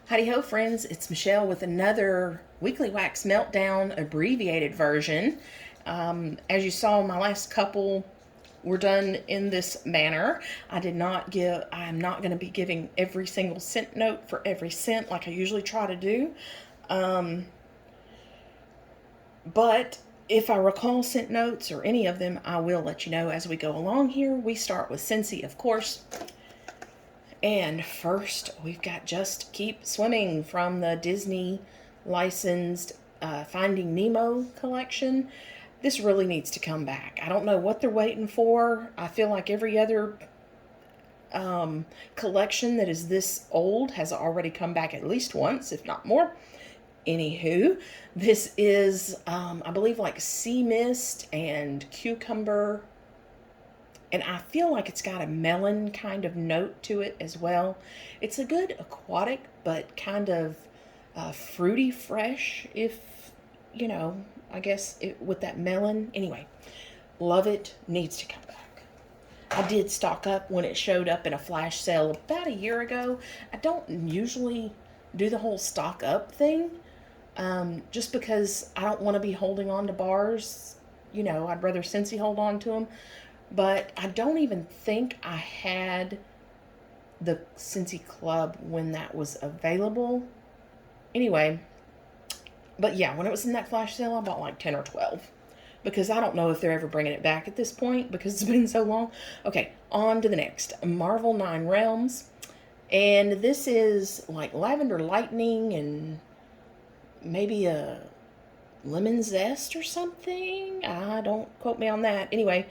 Hidey-Ho Friends, it's Michelle with another Weekly Wax Meltdown abbreviated version. As you saw, my last couple were done in this manner. I am not going to be giving every single scent note for every scent like I usually try to do. But if I recall scent notes or any of them, I will let you know as we go along here. We start with Scentsy, of course. And first, we've got Just Keep Swimming from the Disney licensed Finding Nemo collection. This really needs to come back. I don't know what they're waiting for. I feel like every other collection that is this old has already come back at least once, if not more. Anywho, this is, I believe, like sea mist and cucumber. And I feel like it's got a melon kind of note to it as well. It's a good aquatic, but kind of fruity fresh, if, you know, I guess with that melon. Anyway, love it. Needs to come back. I did stock up when it showed up in a flash sale about a year ago. I don't usually do the whole stock up thing, just because I don't want to be holding on to bars. You know, I'd rather Scentsy hold on to them. But I don't even think I had the Scentsy Club when that was available. Anyway, but yeah, when it was in that flash sale, I bought like 10 or 12. Because I don't know if they're ever bringing it back at this point because it's been so long. Okay, on to the next. Marvel 9 Realms. And this is like Lavender Lightning and maybe a lemon zest or something. Don't quote me on that. Anyway,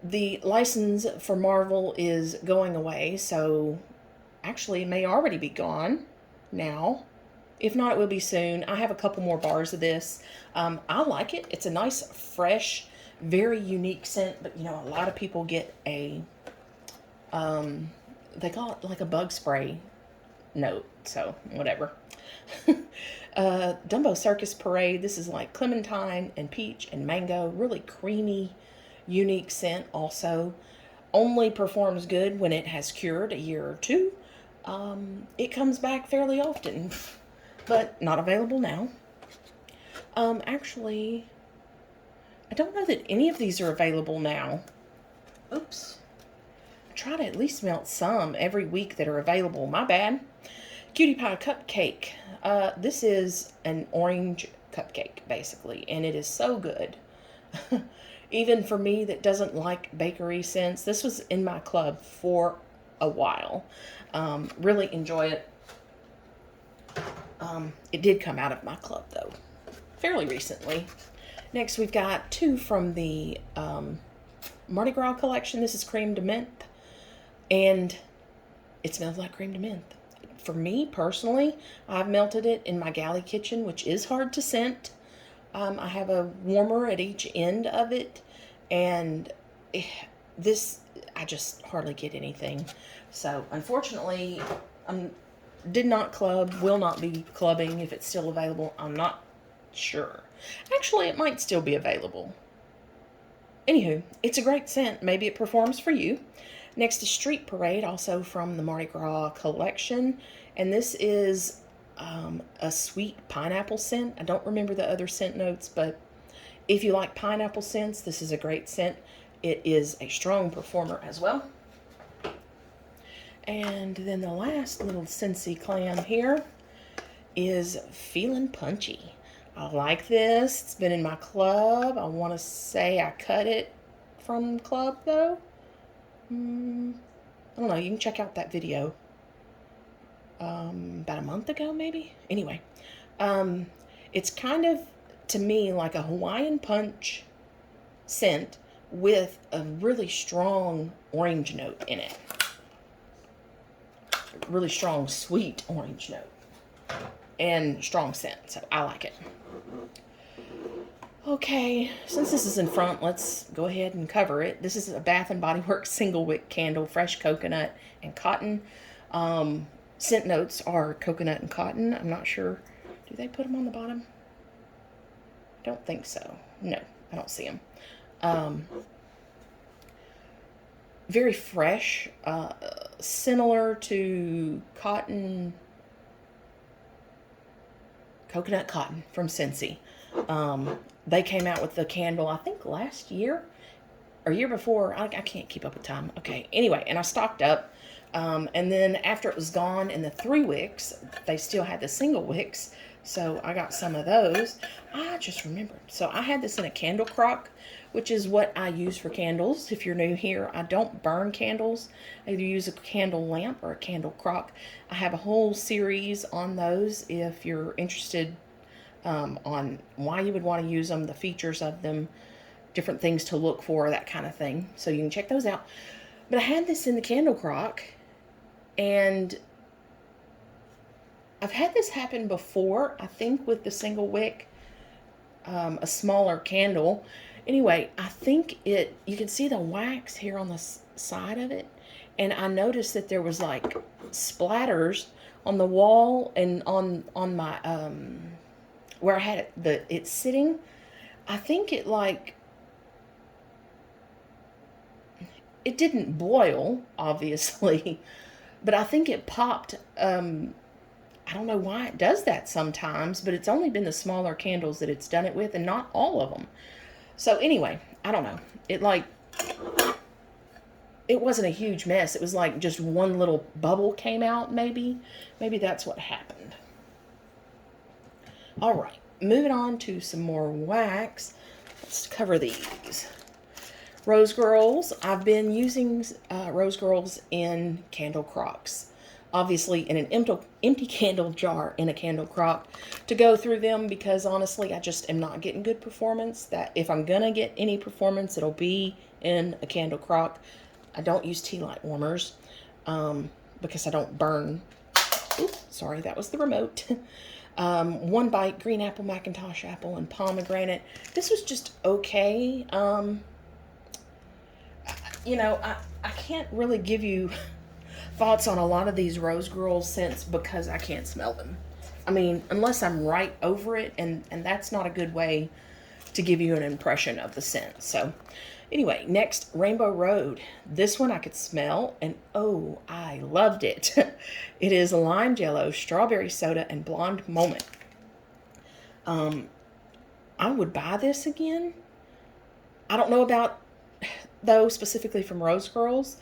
the license for Marvel is going away, so actually it may already be gone now. If not, it will be soon. I have a couple more bars of this. I like it. It's a nice, fresh, very unique scent, but you know, a lot of people get a, they call it like a bug spray note, so whatever. Dumbo Circus Parade. This is like clementine and peach and mango, really creamy, unique scent. Also only performs good when it has cured a year or two. It comes back fairly often, but not available now. Actually, I don't know that any of these are available now. Oops. I try to at least melt some every week that are available. My bad. Cutie Pie Cupcake. This is an orange cupcake, basically, and it is so good. Even for me that doesn't like bakery scents, this was in my club for a while. Really enjoy it. It did come out of my club, though, fairly recently. Next, we've got two from the Mardi Gras collection. This is Cream de Menthe, and it smells like cream de menthe. For me, personally, I've melted it in my galley kitchen, which is hard to scent. I have a warmer at each end of it, and this, I just hardly get anything. So, unfortunately, did not club, will not be clubbing if it's still available. I'm not sure. Actually, it might still be available. Anywho, it's a great scent. Maybe it performs for you. Next is Street Parade, also from the Mardi Gras collection, and this is a sweet pineapple scent. I don't remember the other scent notes, but if you like pineapple scents, this is a great scent. It is a strong performer as well. And then the last little Scentsy clam here is Feelin' Punchy. I like this. It's been in my club. I want to say I cut it from club, though. I don't know. You can check out that video. About a month ago, maybe. Anyway, it's kind of, to me, like a Hawaiian punch scent with a really strong orange note in it. Really strong, sweet orange note. And strong scent, so I like it. Okay, since this is in front, let's go ahead and cover it. This is a Bath & Body Works single wick candle, fresh coconut and cotton. Scent notes are coconut and cotton. I'm not sure. Do they put them on the bottom? I don't think so. No, I don't see them. very fresh, similar to coconut cotton from Scentsy. They came out with the candle, I think last year or year before. I can't keep up with time. Okay, anyway, and I stocked up. And then after it was gone in the 3 wicks, they still had the single wicks. So I got some of those. I just remembered. So I had this in a candle crock, which is what I use for candles. If you're new here, I don't burn candles. I either use a candle lamp or a candle crock. I have a whole series on those if you're interested on why you would want to use them, the features of them, different things to look for, that kind of thing. So you can check those out. But I had this in the candle crock, and I've had this happen before, I think with the single wick, a smaller candle. Anyway, I think you can see the wax here on the side of it, and I noticed that there was like splatters on the wall and on my where I had it sitting. I think it didn't boil, obviously, but I think it popped. I don't know why it does that sometimes, but it's only been the smaller candles that it's done it with, and not all of them. So anyway, I don't know. It wasn't a huge mess. It was like just one little bubble came out, maybe. Maybe that's what happened. All right, moving on to some more wax. Let's cover these. Rose Girls. I've been using Rose Girls in candle crocks. Obviously in an empty candle jar in a candle crock to go through them, because honestly I just am not getting good performance. That if I'm gonna get any performance, it'll be in a candle crock. I don't use tea light warmers because I don't burn. Oops, sorry, that was the remote. One Bite, green apple, Macintosh apple, and pomegranate. This was just okay. You know, I can't really give you thoughts on a lot of these Rose Girls scents because I can't smell them. I mean, unless I'm right over it, and that's not a good way to give you an impression of the scent. So anyway, next, Rainbow Road. This one I could smell, and oh, I loved it. It is lime jello, strawberry soda, and blonde moment. I would buy this again. I don't know about, though, specifically from Rose Girls.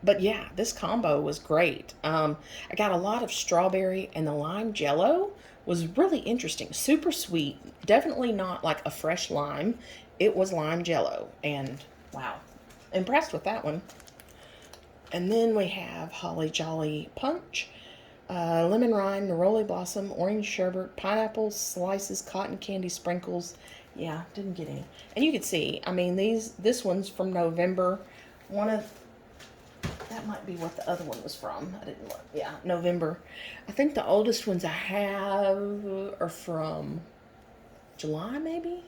But yeah, this combo was great. I got a lot of strawberry, and the lime jello was really interesting. Super sweet. Definitely not like a fresh lime. It was lime jello. And wow, impressed with that one. And then we have Holly Jolly Punch, lemon rind, neroli blossom, orange sherbet, pineapple slices, cotton candy sprinkles. Yeah, didn't get any. And you can see, I mean, this one's from November. That might be what the other one was from. I didn't look. Yeah, November. I think the oldest ones I have are from July, maybe?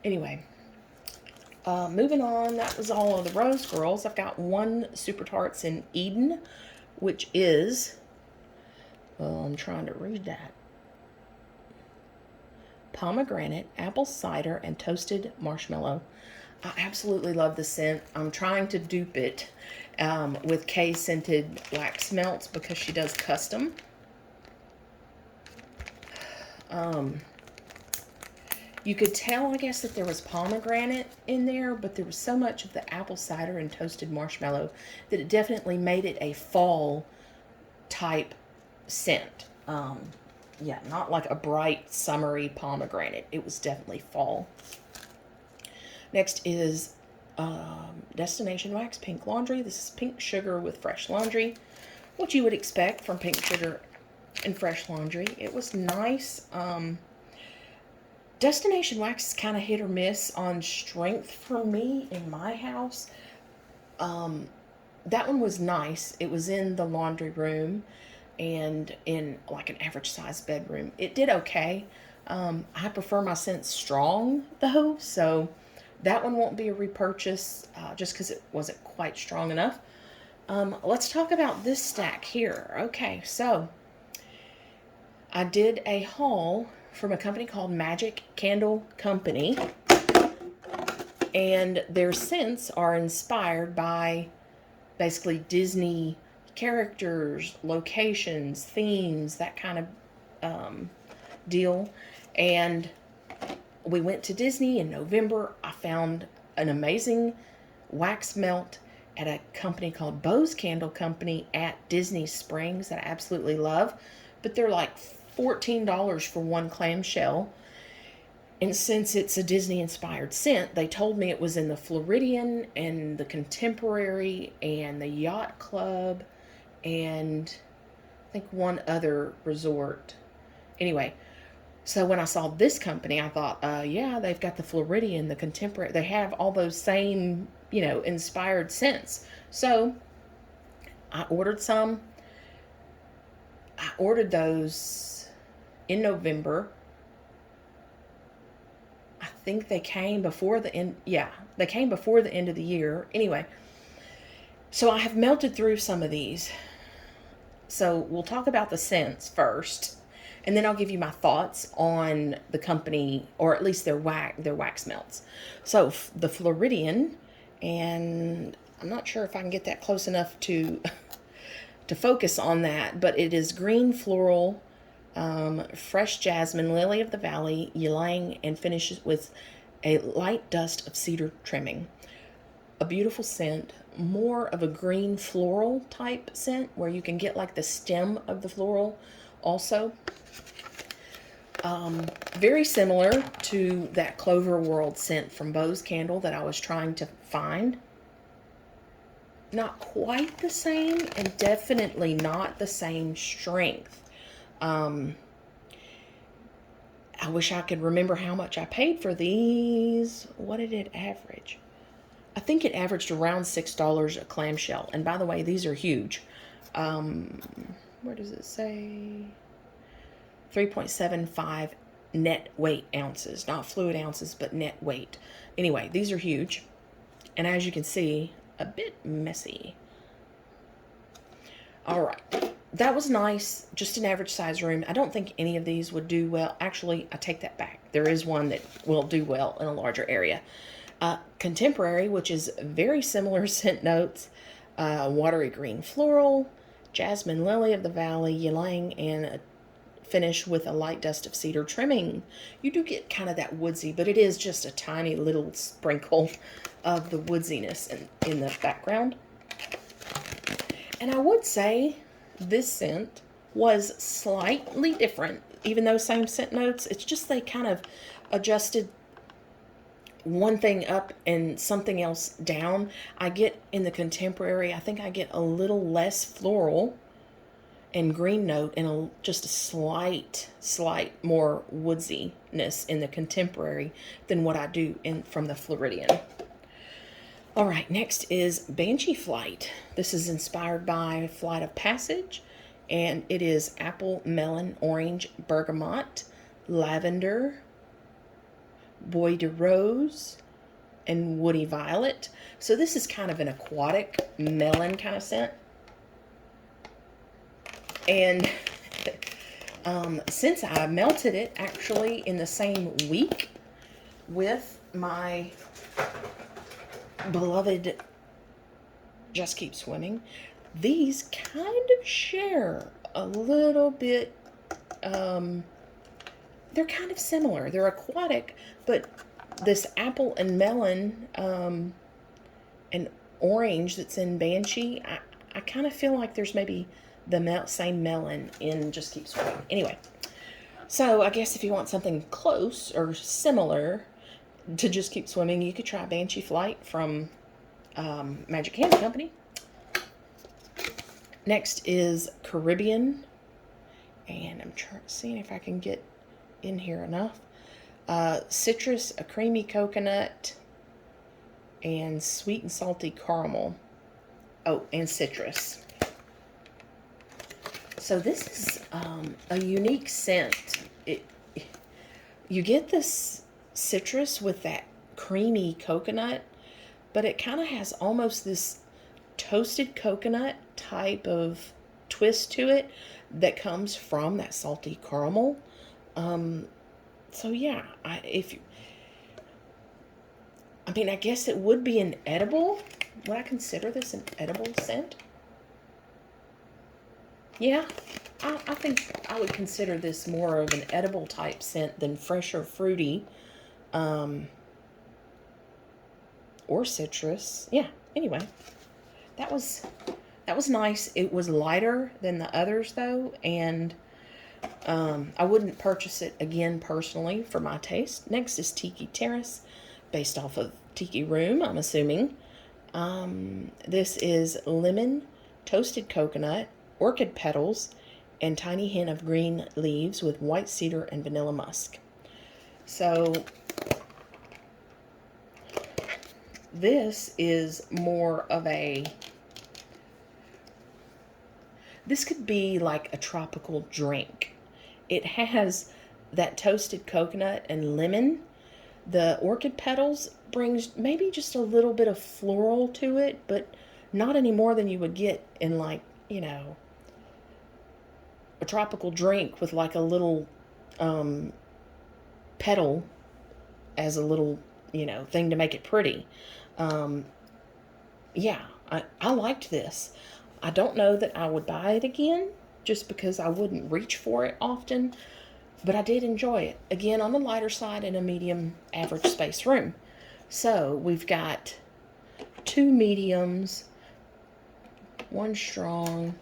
Anyway, moving on. That was all of the Rose Girls. I've got one Super Tarts in Eden, which is, I'm trying to read that. Pomegranate, apple cider, and toasted marshmallow. I absolutely love the scent. I'm trying to dupe it with Kay Scented Wax Melts because she does custom. You could tell, I guess, that there was pomegranate in there, but there was so much of the apple cider and toasted marshmallow that it definitely made it a fall type scent. Yeah, not like a bright, summery pomegranate. It was definitely fall. Next is Destination Wax Pink Laundry. This is pink sugar with fresh laundry. What you would expect from pink sugar and fresh laundry. It was nice. Destination Wax is kind of hit or miss on strength for me in my house. That one was nice. It was in the laundry room and in like an average size bedroom. It did okay. I prefer my scents strong though, so that one won't be a repurchase just because it wasn't quite strong enough. Let's talk about this stack here. Okay, so I did a haul from a company called Magic Candle Company. And their scents are inspired by basically Disney characters, locations, themes, that kind of deal. And we went to Disney in November. I found an amazing wax melt at a company called Bose Candle Company at Disney Springs that I absolutely love. But they're like $14 for one clamshell. And since it's a Disney inspired scent, they told me it was in the Floridian and the Contemporary and the Yacht Club and I think one other resort. Anyway, so when I saw this company, I thought, yeah, they've got the Floridian, the Contemporary. They have all those same, inspired scents. So I ordered some. I ordered those in November. I think they came before the end. Yeah, they came before the end of the year. Anyway, so I have melted through some of these. So we'll talk about the scents first, and then I'll give you my thoughts on the company, or at least their wax melts. So the Floridian, and I'm not sure if I can get that close enough to focus on that, but it is green floral, fresh jasmine, lily of the valley, ylang, and finishes with a light dust of cedar trimming. A beautiful scent, more of a green floral type scent where you can get like the stem of the floral also. Very similar to that Clover World scent from Bose Candle that I was trying to find. Not quite the same, and definitely not the same strength. I wish I could remember how much I paid for these. What did it average? I think it averaged around $6 a clamshell. And by the way, these are huge. Where does it say? 3.75 net weight ounces. Not fluid ounces, but net weight. Anyway, these are huge. And as you can see, a bit messy. All right. That was nice. Just an average size room. I don't think any of these would do well. Actually, I take that back. There is one that will do well in a larger area. Contemporary, which is very similar scent notes. Watery green floral, jasmine, lily of the valley, ylang, and a finish with a light dust of cedar trimming. You do get kind of that woodsy, but it is just a tiny little sprinkle of the woodsiness in the background. And I would say this scent was slightly different, even though same scent notes. It's just they kind of adjusted one thing up and something else down. I get in the Contemporary, I think I get a little less floral and green note and just a slight more woodsiness in the Contemporary than what I do from the Floridian. All right, next is Banshee Flight. This is inspired by Flight of Passage, and it is apple, melon, orange, bergamot, lavender, bois de rose, and woody violet. So this is kind of an aquatic melon kind of scent. And since I melted it actually in the same week with my beloved Just Keep Swimming, these kind of share a little bit. They're kind of similar. They're aquatic, but this apple and melon and orange that's in Banshee, I kind of feel like there's maybe the same melon in Just Keep Swimming. Anyway, so I guess if you want something close or similar to Just Keep Swimming, you could try Banshee Flight from Magic Candle Company. Next is Caribbean, and I'm seeing if I can get in here enough. Citrus, a creamy coconut, and sweet and salty caramel. Oh, and citrus. So this is a unique scent. You get this citrus with that creamy coconut, but it kind of has almost this toasted coconut type of twist to it that comes from that salty caramel. So yeah, I mean, I guess it would be an edible. Would I consider this an edible scent? Yeah, I think I would consider this more of an edible type scent than fresh or fruity, um, or citrus. Yeah. Anyway, that was nice. It was lighter than the others though, and I wouldn't purchase it again personally for my taste. Next is Tiki Terrace, based off of Tiki Room, I'm assuming. This is lemon, toasted coconut, orchid petals, and tiny hint of green leaves with white cedar and vanilla musk. So this is more of a, this could be like a tropical drink. It has that toasted coconut and lemon. The orchid petals brings maybe just a little bit of floral to it, but not any more than you would get in, like, you know, a tropical drink with like a little petal as a little, you know, thing to make it pretty. Yeah, I liked this. I don't know that I would buy it again just because I wouldn't reach for it often, but I did enjoy it. Again, on the lighter side in a medium average space room. So we've got 2 mediums, 1 strong.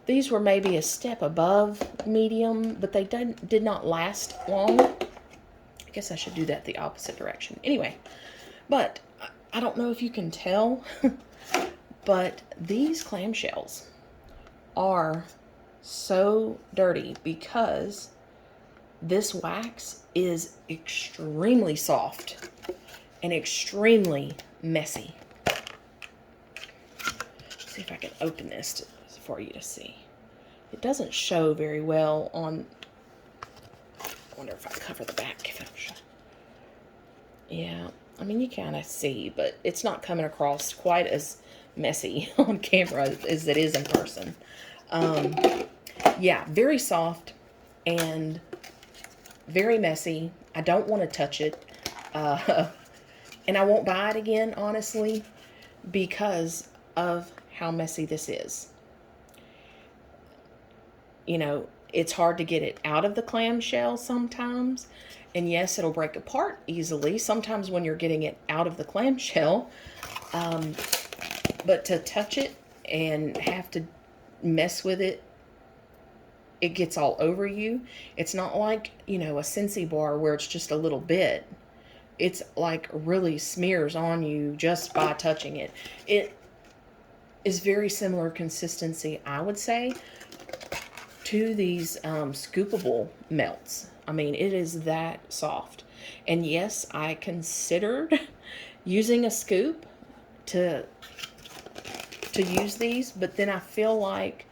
These were maybe a step above medium, but they did not last long. I guess I should do that the opposite direction. Anyway, but I don't know if you can tell, but these clamshells are so dirty because this wax is extremely soft and extremely messy. Let's see if I can open this for you to see. It doesn't show very well on, I wonder if I cover the back. If it'll show. Yeah, I mean, you kind of see, but it's not coming across quite as messy on camera as it is in person. Yeah, very soft and very messy. I don't want to touch it. And I won't buy it again, honestly, because of how messy this is. You know, it's hard to get it out of the clamshell sometimes. And yes, it'll break apart easily sometimes when you're getting it out of the clamshell. But to touch it and have to mess with it, it gets all over you. It's not like, you know, a Scentsy bar where it's just a little bit. It's like really smears on you just by touching it. It is very similar consistency, I would say, to these scoopable melts. I mean, it is that soft. And yes, I considered using a scoop to use these, but then I feel like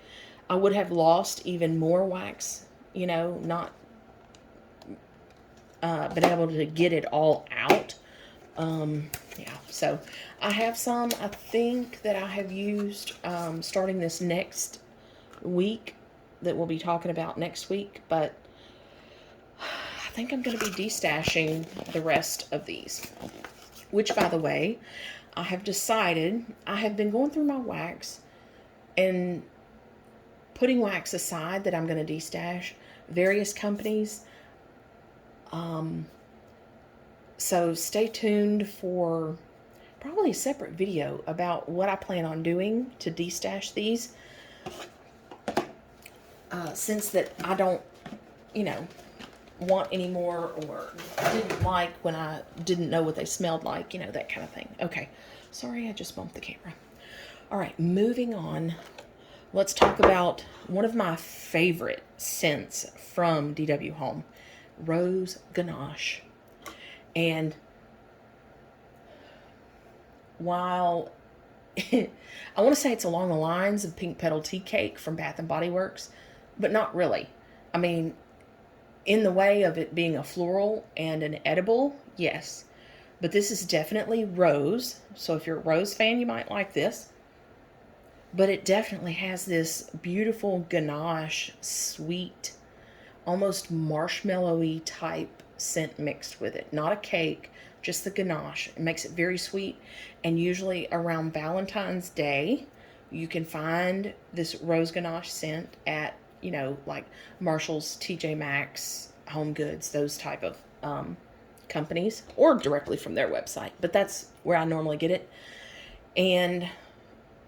I would have lost even more wax, you know, not been able to get it all out. Yeah, so I have some, I think, that I have used starting this next week that we'll be talking about next week, but I think I'm going to be destashing the rest of these, which, by the way, I have decided, I have been going through my wax and putting wax aside that I'm going to destash various companies. So stay tuned for probably a separate video about what I plan on doing to destash these. Since that I don't, you know, want any more, or didn't like when I didn't know what they smelled like, you know, that kind of thing. Okay, sorry, I just bumped the camera. All right, moving on. Let's talk about one of my favorite scents from DW Home, Rose Ganache. And while I want to say it's along the lines of Pink Petal Tea Cake from Bath and Body Works, but not really. I mean, in the way of it being a floral and an edible, yes. But this is definitely rose. So if you're a rose fan, you might like this. But it definitely has this beautiful ganache, sweet, almost marshmallowy type scent mixed with it, not a cake, just the ganache. It makes it very sweet. And usually around Valentine's Day, you can find this rose ganache scent at, like Marshall's, TJ Maxx, Home Goods, those type of companies, or directly from their website. But that's where I normally get it. And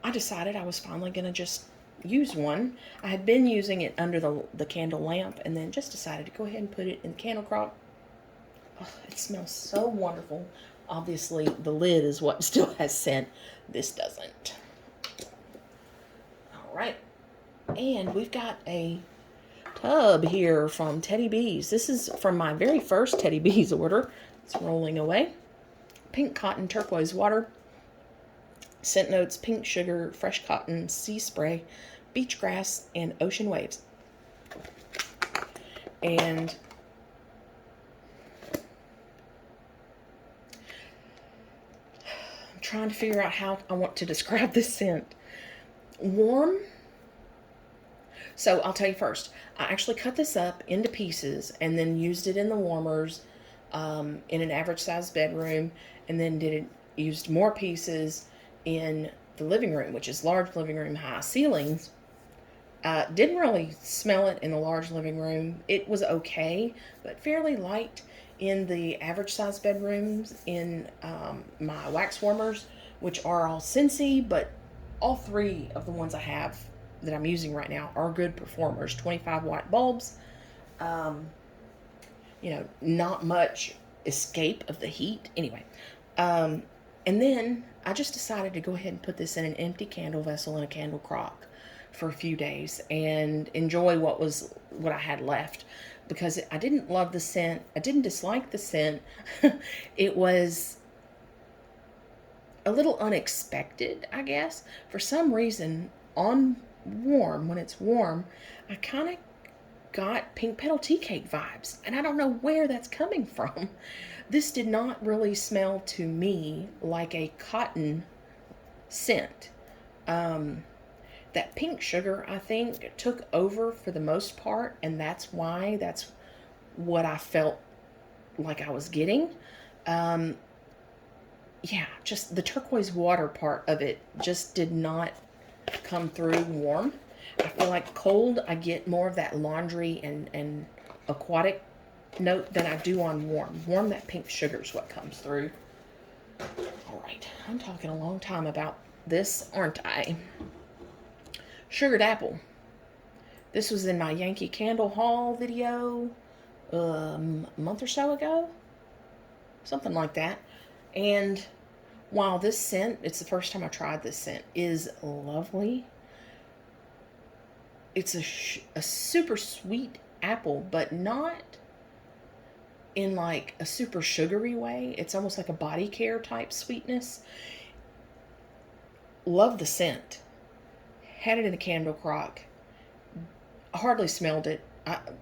I decided I was finally going to just use one. I had been using it under the candle lamp, and then just decided to go ahead and put it in the candle crock. Oh, it smells so wonderful. Obviously, the lid is what still has scent. This doesn't. All right. And we've got a tub here from Teddy Bees. This is from my very first Teddy Bees order. It's rolling away. Pink cotton turquoise water. Scent notes, pink sugar, fresh cotton, sea spray, beach grass, and ocean waves. And I'm trying to figure out how I want to describe this scent. Warm. So I'll tell you first, I actually cut this up into pieces and then used it in the warmers in an average sized bedroom, and then used more pieces in the living room, which is large living room, high ceilings. Didn't really smell it in the large living room. It was okay, but fairly light in the average size bedrooms in my wax warmers, which are all Scentsy, but all three of the ones I have that I'm using right now are good performers. 25 watt bulbs. Not much escape of the heat. Anyway, and then I just decided to go ahead and put this in an empty candle vessel in a candle crock for a few days and enjoy what I had left, because I didn't love the scent. I didn't dislike the scent. It was a little unexpected, I guess. For some reason, when it's warm, I kind of got pink petal tea cake vibes, and I don't know where that's coming from. This did not really smell to me like a cotton scent. That pink sugar, I think, took over for the most part, and that's what I felt like I was getting. Just the turquoise water part of it just did not come through warm. I feel like cold, I get more of that laundry and aquatic note than I do on warm. Warm, that pink sugar is what comes through. All right, I'm talking a long time about this, aren't I? Sugared apple. This was in my Yankee Candle haul video a month or so ago. Something like that. And while this scent, it's the first time I tried this scent, is lovely. It's a super sweet apple, but not in like a super sugary way. It's almost like a body care type sweetness. Love the scent. Had it in a candle crock. Hardly smelled it.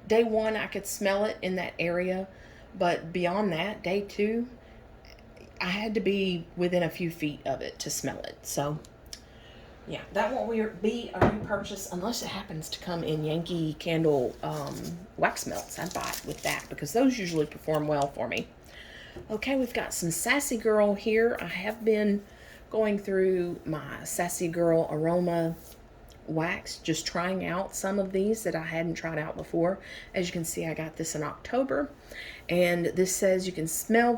Day one, I could smell it in that area, but beyond that, day two, I had to be within a few feet of it to smell it. So, yeah, that won't be a repurchase unless it happens to come in Yankee Candle wax melts. I'd buy it with that because those usually perform well for me. Okay, we've got some Sassy Girl here. I have been going through my Sassy Girl aroma wax, just trying out some of these that I hadn't tried out before. As you can see, I got this in October, and this says you can smell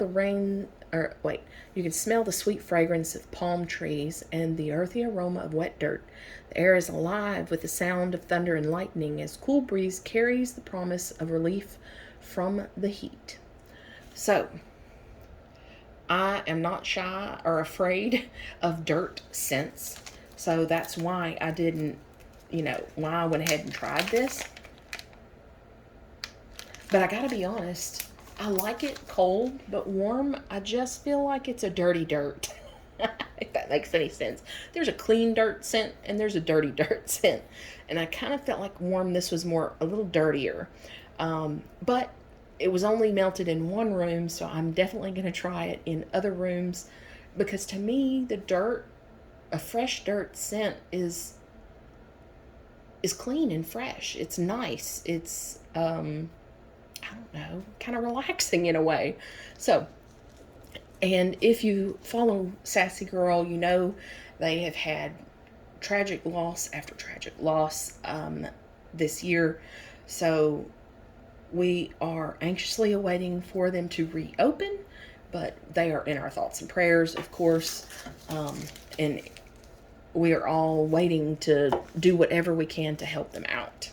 you can smell the sweet fragrance of palm trees and the earthy aroma of wet dirt. The air is alive with the sound of thunder and lightning as cool breeze carries the promise of relief from the heat. So, I am not shy or afraid of dirt scents. So that's why I why I went ahead and tried this. But I gotta be honest, I like it cold, but warm, I just feel like it's a dirty dirt. If that makes any sense. There's a clean dirt scent and there's a dirty dirt scent. And I kind of felt like warm, this was a little dirtier. But it was only melted in one room, so I'm definitely going to try it in other rooms. Because to me, a fresh dirt scent is clean and fresh. It's nice. It's, how don't know, kind of relaxing in a way. So, and if you follow Sassy Girl, you know they have had tragic loss after tragic loss this year. So we are anxiously awaiting for them to reopen, but they are in our thoughts and prayers, of course. And we are all waiting to do whatever we can to help them out.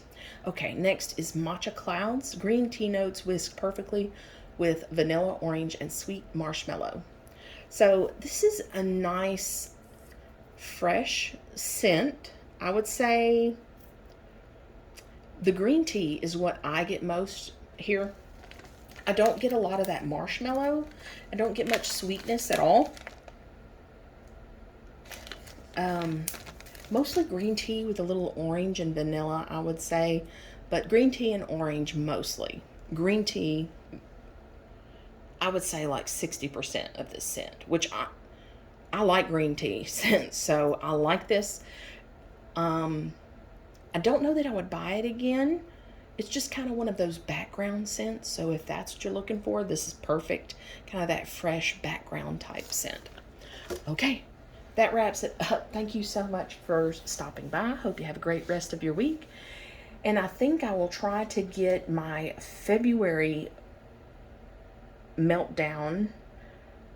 Okay, next is Matcha Clouds. Green tea notes whisk perfectly with vanilla, orange, and sweet marshmallow. So this is a nice, fresh scent. I would say the green tea is what I get most here. I don't get a lot of that marshmallow. I don't get much sweetness at all. Mostly green tea with a little orange and vanilla, I would say. But green tea and orange mostly. Green tea, I would say like 60% of this scent, which I like green tea scents, so I like this. I don't know that I would buy it again. It's just kind of one of those background scents, so if that's what you're looking for, this is perfect. Kind of that fresh background type scent. Okay, that wraps it up. Thank you so much for stopping by. Hope you have a great rest of your week. And I think I will try to get my February Meltdown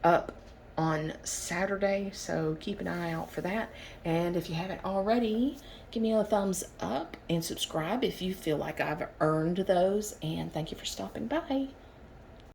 up on Saturday, so keep an eye out for that. And if you haven't already, give me a thumbs up and subscribe if you feel like I've earned those. And thank you for stopping by.